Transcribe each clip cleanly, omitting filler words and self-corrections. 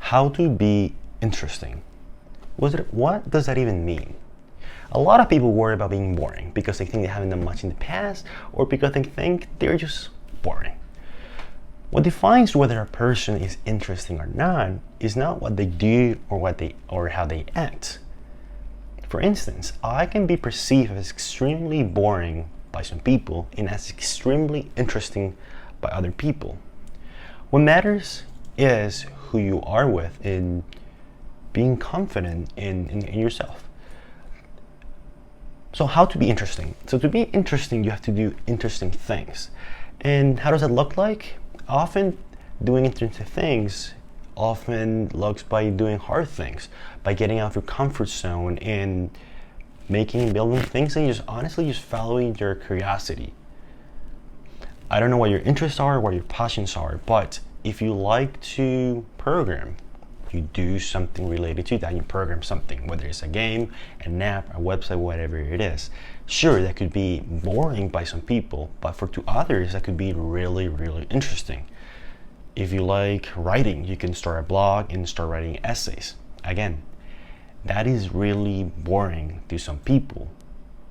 How to be interesting. What does that even mean? A lot of people worry about being boring because they think they haven't done much in the past, or because they think they're just boring. What defines whether a person is interesting or not is not what they do or how they act. For instance, I can be perceived as extremely boring by some people and as extremely interesting by other people. What matters is who you are with and being confident in yourself. So how to be interesting? So to be interesting, you have to do interesting things. And how does that look like? Often doing interesting things often looks by doing hard things, by getting out of your comfort zone and building things, and just following your curiosity. I don't know what your interests are, what your passions are, but if you like to program, you do something related to that. You program something, whether it's a game, an app, a website, whatever it is. Sure, that could be boring by some people, but to others, that could be really, really interesting. If you like writing, you can start a blog and start writing essays. Again, that is really boring to some people,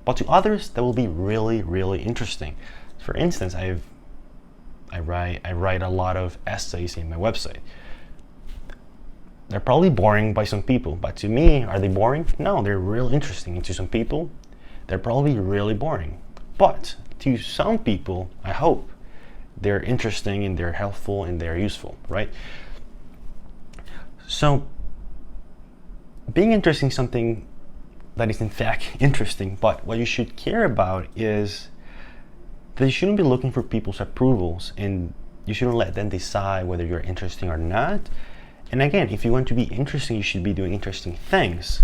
but to others, that will be really, really interesting. For instance, I write a lot of essays in my website. They're probably boring by some people, but to me, are they boring? No, they're real interesting. And to some people, they're probably really boring. But to some people, I hope, they're interesting and they're helpful and they're useful, right? So, being interesting is something that is in fact interesting, but what you should care about is that you shouldn't be looking for people's approvals, and you shouldn't let them decide whether you're interesting or not. And again, if you want to be interesting, you should be doing interesting things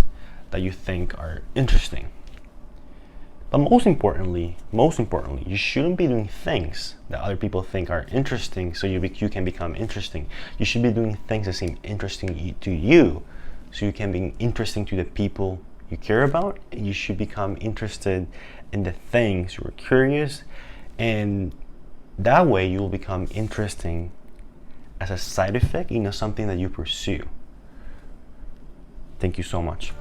that you think are interesting. But most importantly, you shouldn't be doing things that other people think are interesting so you can become interesting. You should be doing things that seem interesting to you so you can be interesting to the people you care about. You should become interested in the things you're curious, and that way you will become interesting as a side effect, something that you pursue. Thank you so much.